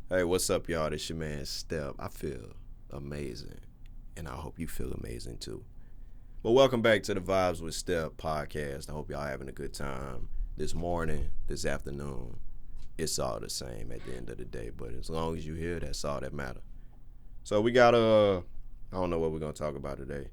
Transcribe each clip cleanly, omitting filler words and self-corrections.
Hey, what's up, y'all? This your man Step. I feel amazing, and I hope you feel amazing too. But welcome back to the Vibes with Step podcast. I hope y'all having a good time this morning, this afternoon. It's all the same at the end of the day, but as long as you here, that's all that matter. So we got I don't know what we're gonna talk about today.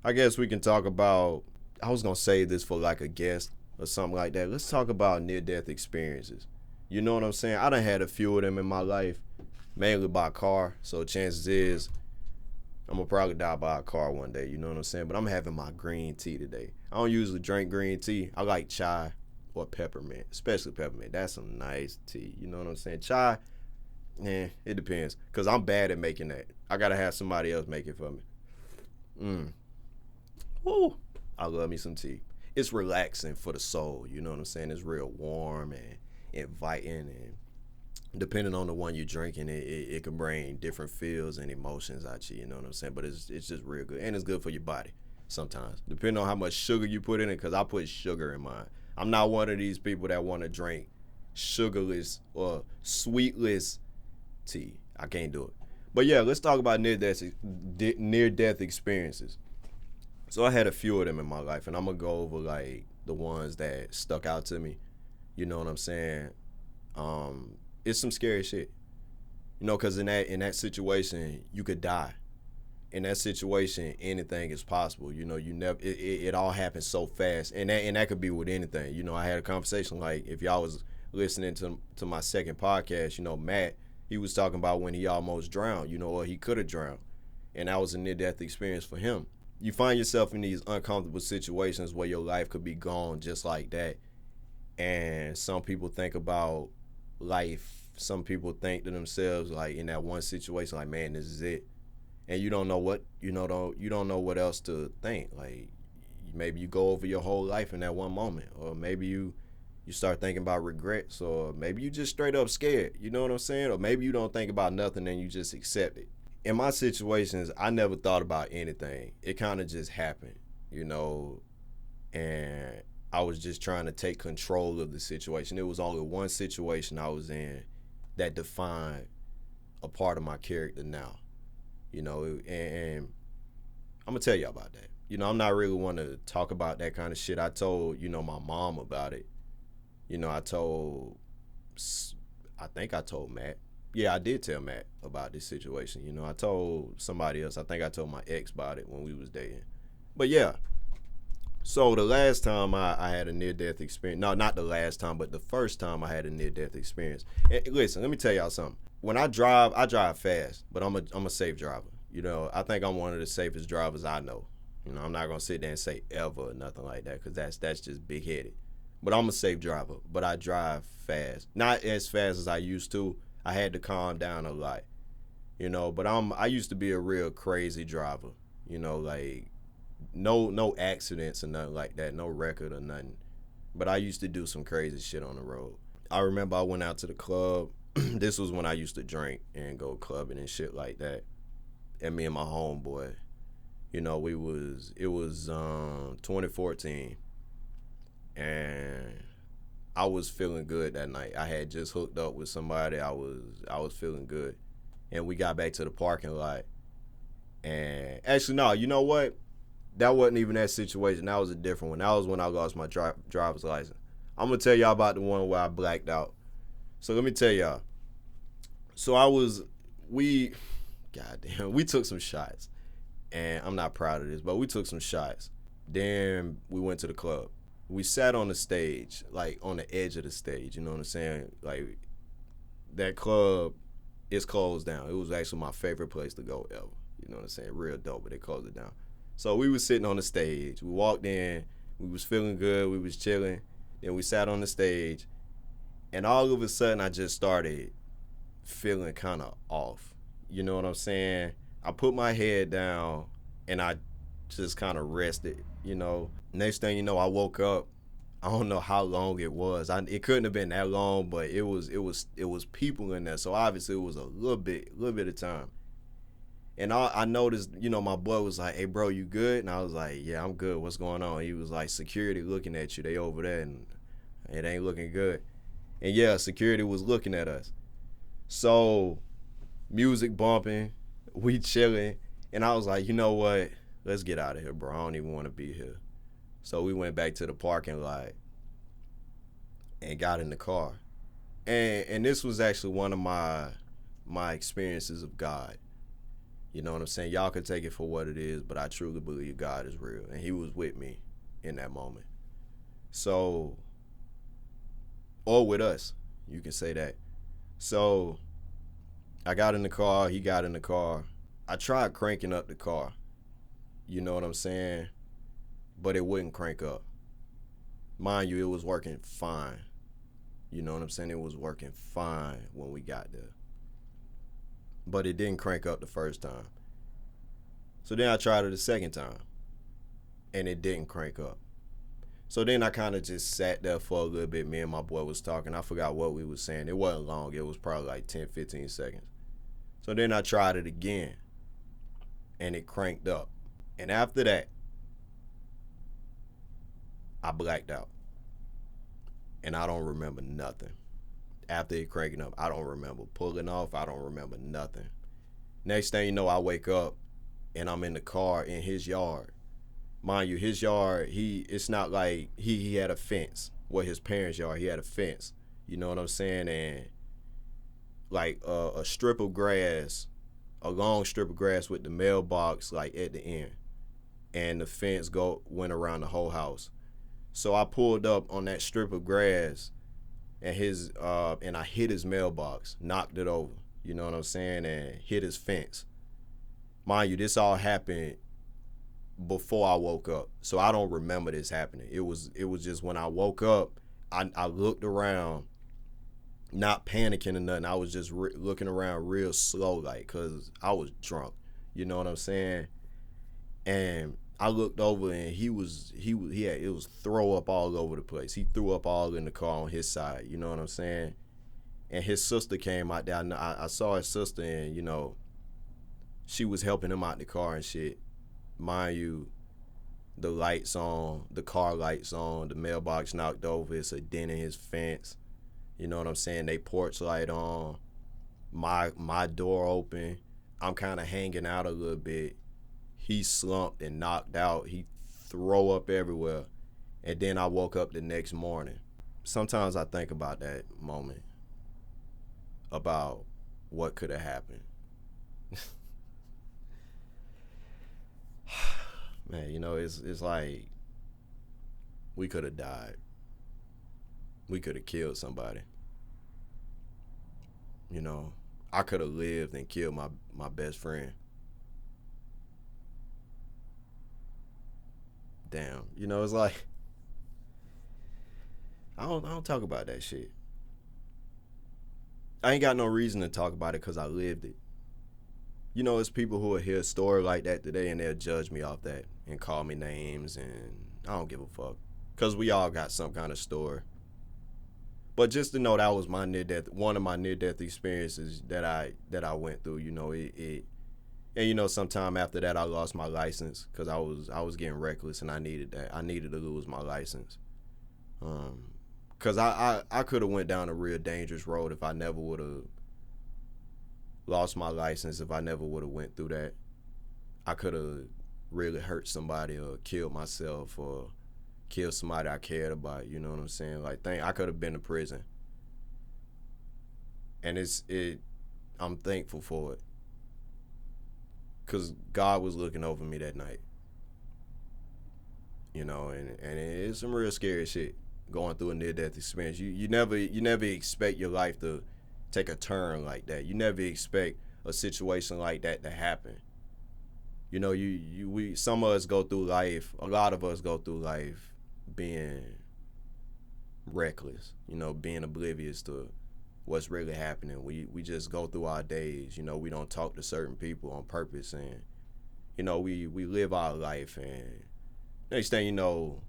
I guess we can talk about. I was gonna say this for like a guest or something like that. Let's talk about near-death experiences. You know what I'm saying? I done had a few of them in my life, mainly by car. So chances is I'm gonna probably die by a car one day. You know what I'm saying? But I'm having my green tea today. I don't usually drink green tea. I like chai or peppermint, especially peppermint. That's some nice tea. You know what I'm saying? Chai, it depends. Cause I'm bad at making that. I gotta have somebody else make it for me. Mm. Woo. I love me some tea. It's relaxing for the soul. You know what I'm saying? It's real warm and inviting, and depending on the one you're drinking, it can bring different feels and emotions at you. You know what I'm saying? But it's just real good, and it's good for your body sometimes, depending on how much sugar you put in it. Cause I put sugar in mine. I'm not one of these people that want to drink sugarless or sweetless tea. I can't do it. But yeah, let's talk about near death experiences. So I had a few of them in my life, and I'm gonna go over like the ones that stuck out to me. You know what I'm saying? It's some scary shit. You know, cause in that situation, you could die. In that situation, anything is possible. You know, you never it all happens so fast, and that could be with anything. You know, I had a conversation like if y'all was listening to my second podcast. You know, Matt, he was talking about when he almost drowned. You know, or he could have drowned, and that was a near death experience for him. You find yourself in these uncomfortable situations where your life could be gone just like that, and some people think about life. Some people think to themselves like in that one situation, like, man, this is it, and you don't know what you don't know what else to think. Like maybe you go over your whole life in that one moment, or maybe you start thinking about regrets, or maybe you just straight up scared. You know what I'm saying? Or maybe you don't think about nothing and you just accept it. In my situations, I never thought about anything. It kind of just happened, you know, and I was just trying to take control of the situation. It was only one situation I was in that defined a part of my character now, you know, and I'm gonna tell you about that. You know, I'm not really want to talk about that kind of shit. I told, my mom about it. You know, I think I told Matt. Yeah, I did tell Matt about this situation. You know, I told somebody else. I think I told my ex about it when we was dating. But yeah, so the last time I had a near-death experience, no, not the last time, but the first time I had a near-death experience. And listen, let me tell y'all something. When I drive fast, but I'm a safe driver. You know, I think I'm one of the safest drivers I know. You know, I'm not gonna sit there and say ever or nothing like that, because that's just big-headed. But I'm a safe driver, but I drive fast. Not as fast as I used to. I had to calm down a lot, but I used to be a real crazy driver, like no accidents or nothing like that, no record or nothing. But I used to do some crazy shit on the road. I remember I went out to the club. This was when I used to drink and go clubbing and shit like that. And me and my homeboy, it was 2014, and I was feeling good that night. I had just hooked up with somebody. I was feeling good, and we got back to the parking lot. And actually, no, you know what? That wasn't even that situation. That was a different one. That was when I lost my driver's license. I'm gonna tell y'all about the one where I blacked out. So let me tell y'all. So goddamn, we took some shots, and I'm not proud of this, but we took some shots. Then we went to the club. We sat on the stage, like on the edge of the stage, you know what I'm saying? Like that club is closed down. It was actually my favorite place to go ever. You know what I'm saying? Real dope, but they closed it down. So we was sitting on the stage. We walked in, we was feeling good, we was chilling. Then we sat on the stage, and all of a sudden I just started feeling kind of off. You know what I'm saying? I put my head down and I just kind of rested, Next thing you know, I woke up. I don't know how long it was. It couldn't have been that long, but it was people in there. So obviously it was a little bit of time. And I noticed, my boy was like, "Hey, bro, you good?" And I was like, "Yeah, I'm good. What's going on?" He was like, "Security looking at you. They over there, and it ain't looking good." And yeah, security was looking at us. So music bumping, we chilling, and I was like, you know what? Let's get out of here, bro. I don't even want to be here. So we went back to the parking lot and got in the car. And this was actually one of my experiences of God. You know what I'm saying? Y'all can take it for what it is, but I truly believe God is real, and He was with me in that moment. So, or with us, you can say that. So I got in the car, he got in the car. I tried cranking up the car, you know what I'm saying? But it wouldn't crank up. Mind you, it was working fine. You know what I'm saying? It was working fine when we got there. But it didn't crank up the first time. So then I tried it the second time, and it didn't crank up. So then I kind of just sat there for a little bit. Me and my boy was talking. I forgot what we was saying. It wasn't long. It was probably like 10, 15 seconds. So then I tried it again, and it cranked up. And after that, I blacked out. And I don't remember nothing. After it cranking up, I don't remember pulling off. I don't remember nothing. Next thing you know, I wake up, and I'm in the car in his yard. Mind you, his yard, it's not like he had a fence. Well, his parents' yard, he had a fence. You know what I'm saying? And like a strip of grass, a long strip of grass with the mailbox like at the end. And the fence went around the whole house. So I pulled up on that strip of grass and and I hit his mailbox, knocked it over. You know what I'm saying? And hit his fence. Mind you, this all happened before I woke up, so I don't remember this happening. It was just when I woke up, I looked around, not panicking or nothing. I was just looking around real slow, like, cause I was drunk. You know what I'm saying? And I looked over, and it was throw up all over the place. He threw up all in the car on his side. You know what I'm saying? And his sister came out there. I saw his sister, and she was helping him out the car and shit. Mind you, the lights on, the car lights on, the mailbox knocked over, it's a dent in his fence. You know what I'm saying? They porch light on, my door open. I'm kind of hanging out a little bit. He slumped and knocked out. He throw up everywhere. And then I woke up the next morning. Sometimes I think about that moment, about what could have happened. Man, it's like we could have died. We could have killed somebody. I could have lived and killed my best friend. Damn, it's like I don't talk about that shit. I ain't got no reason to talk about it because I lived it. It's people who will hear a story like that today and they'll judge me off that and call me names, and I don't give a fuck. Because we all got some kind of story. But just to know that was one of my near-death experiences that I went through, and sometime after that I lost my license because I was getting reckless and I needed that. I needed to lose my license. Because I could have went down a real dangerous road if I never would have lost my license, if I never would have went through that. I could have really hurt somebody or killed myself or killed somebody I cared about. You know what I'm saying? Like, I could have been to prison. And I'm thankful for it. Because God was looking over me that night. And it's some real scary shit going through a near-death experience. You never expect your life to take a turn like that. You never expect a situation like that to happen. Some of us go through life, a lot of us go through life being reckless, being oblivious to what's really happening. We just go through our days, we don't talk to certain people on purpose, and we live our life, and next thing you know,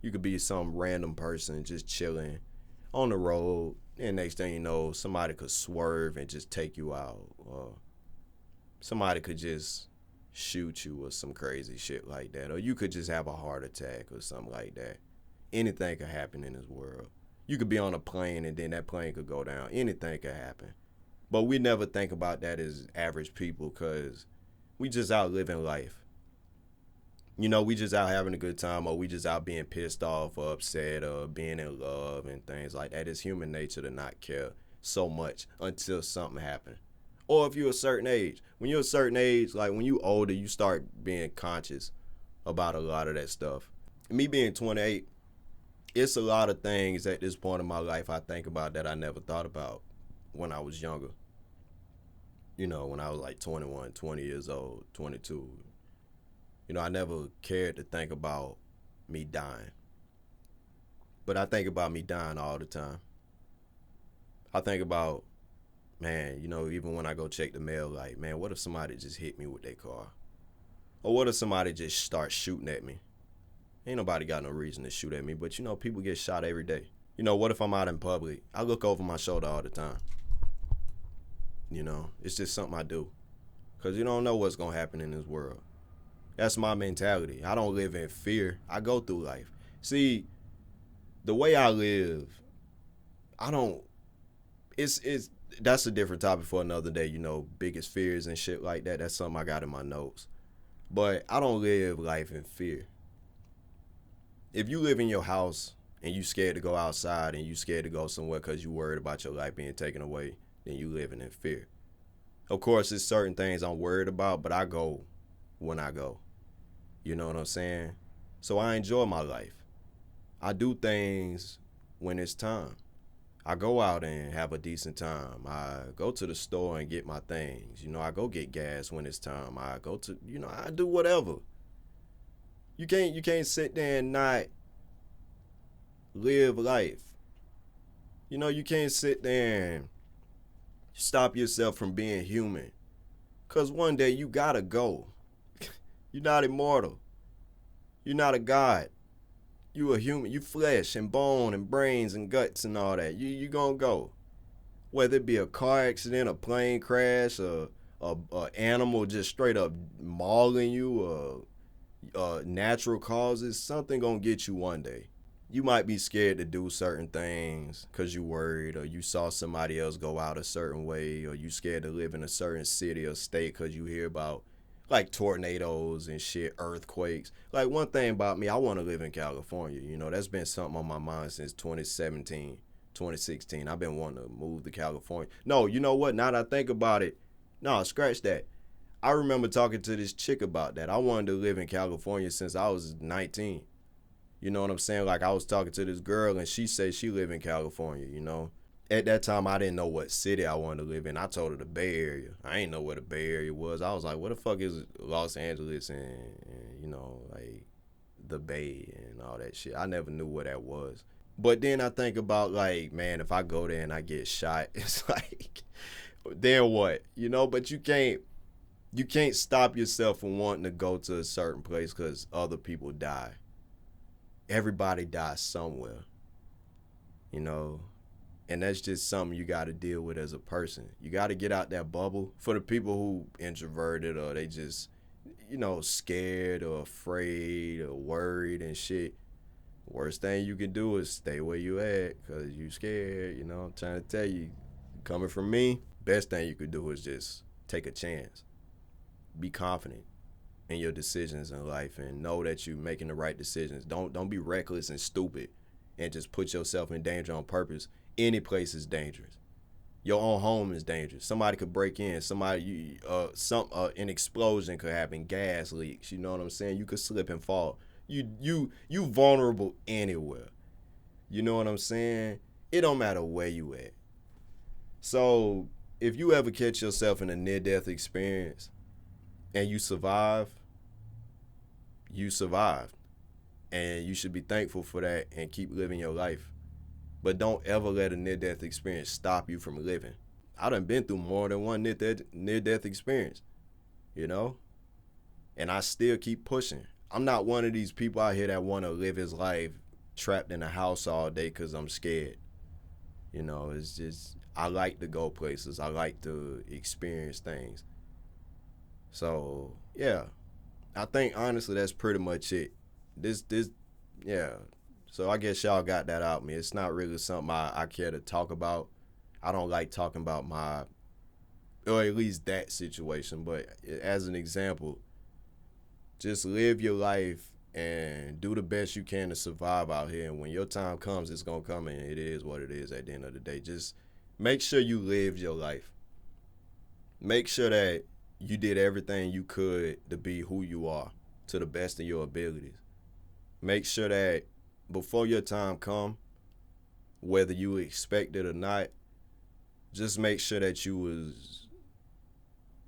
you could be some random person just chilling on the road, and next thing you know, somebody could swerve and just take you out, or somebody could just shoot you or some crazy shit like that, or you could just have a heart attack or something like that. Anything could happen in this world. You could be on a plane and then that plane could go down. Anything could happen. But we never think about that as average people because we just out living life. You know, we just out having a good time, or we just out being pissed off or upset or being in love and things like that. It's human nature to not care so much until something happens. Or if you're a certain age. When you're a certain age, like when you older, you start being conscious about a lot of that stuff. Me being 28, it's a lot of things at this point in my life I think about that I never thought about when I was younger. You know, when I was like 21, 20 years old, 22. You know, I never cared to think about me dying. But I think about me dying all the time. I think about, man, you know, even when I go check the mail, like, man, what if somebody just hit me with their car? Or what if somebody just starts shooting at me? Ain't nobody got no reason to shoot at me, but you know, people get shot every day. You know, what if I'm out in public? I look over my shoulder all the time. You know, it's just something I do. Because you don't know what's going to happen in this world. That's my mentality. I don't live in fear. I go through life. See, the way I live, I don't, it's that's a different topic for another day, you know, biggest fears and shit like that. That's something I got in my notes. But I don't live life in fear. If you live in your house and you scared to go outside and you scared to go somewhere because you worried about your life being taken away, then you living in fear. Of course, there's certain things I'm worried about, but I go when I go. You know what I'm saying? So I enjoy my life. I do things when it's time. I go out and have a decent time. I go to the store and get my things. You know, I go get gas when it's time. I go to, you know, I do whatever. You can't sit there and not live life. You know, you can't sit there and stop yourself from being human. Because one day you gotta go. You're not immortal. You're not a god. You a human. You flesh and bone and brains and guts and all that. You gonna go. Whether it be a car accident, a plane crash, a animal just straight up mauling you, natural causes, something gonna get you one day. You might be scared to do certain things because you worried, or you saw somebody else go out a certain way, or you scared to live in a certain city or state because you hear about like tornadoes and shit, earthquakes. Like one thing about me, I want to live in California. You know, that's been something on my mind since 2017, 2016. I've been wanting to move to California. No, you know what? Now that I think about it, no, scratch that. I remember talking to this chick about that. I wanted to live in California since I was 19. You know what I'm saying? Like I was talking to this girl and she said she lived in California, you know. At that time, I didn't know what city I wanted to live in. I told her the Bay Area. I ain't know where the Bay Area was. I was like, what the fuck is Los Angeles and you know, like the Bay and all that shit. I never knew where that was. But then I think about like, man, if I go there and I get shot, it's like, then what? You know, but you can't stop yourself from wanting to go to a certain place because other people die. Everybody dies somewhere, you know. And that's just something you got to deal with as a person. You got to get out that bubble. For the people who introverted or they just, you know, scared or afraid or worried and shit, worst thing you can do is stay where you at because you scared, you know. I'm trying to tell you, coming from me, best thing you could do is just take a chance. Be confident in your decisions in life and know that you're making the right decisions. Don't be reckless and stupid and just put yourself in danger on purpose. Any place is dangerous. Your own home is dangerous. Somebody could break in. An explosion could happen. Gas leaks. You know what I'm saying? You could slip and fall. You vulnerable anywhere. You know what I'm saying? It don't matter where you at. So if you ever catch yourself in a near-death experience and you survive, you survived. And you should be thankful for that and keep living your life. But don't ever let a near-death experience stop you from living. I done been through more than one near-death experience, you know? And I still keep pushing. I'm not one of these people out here that want to live his life trapped in a house all day because I'm scared. You know, it's just, I like to go places. I like to experience things. So, yeah. I think, honestly, that's pretty much it. Yeah. So I guess y'all got that out of me. It's not really something I care to talk about. I don't like talking about my or at least that situation. But as an example, just live your life and do the best you can to survive out here. And when your time comes, it's gonna come, and it is what it is at the end of the day. Just make sure you lived your life. Make sure that you did everything you could to be who you are to the best of your abilities. Make sure that before your time come, whether you expect it or not, just make sure that you was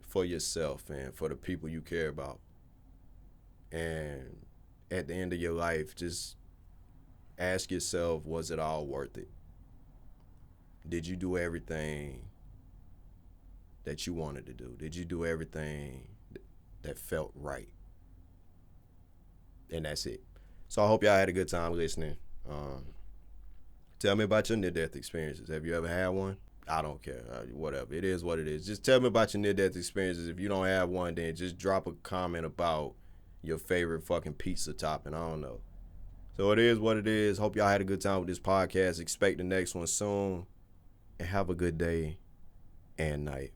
for yourself and for the people you care about. And at the end of your life, just ask yourself, was it all worth it? Did you do everything that you wanted to do? Did you do everything that felt right? And that's it. So I hope y'all had a good time listening. Tell me about your near-death experiences. Have you ever had one? I don't care. Whatever. It is what it is. Just tell me about your near-death experiences. If you don't have one, then just drop a comment about your favorite fucking pizza topping. I don't know. So it is what it is. Hope y'all had a good time with this podcast. Expect the next one soon. And have a good day and night.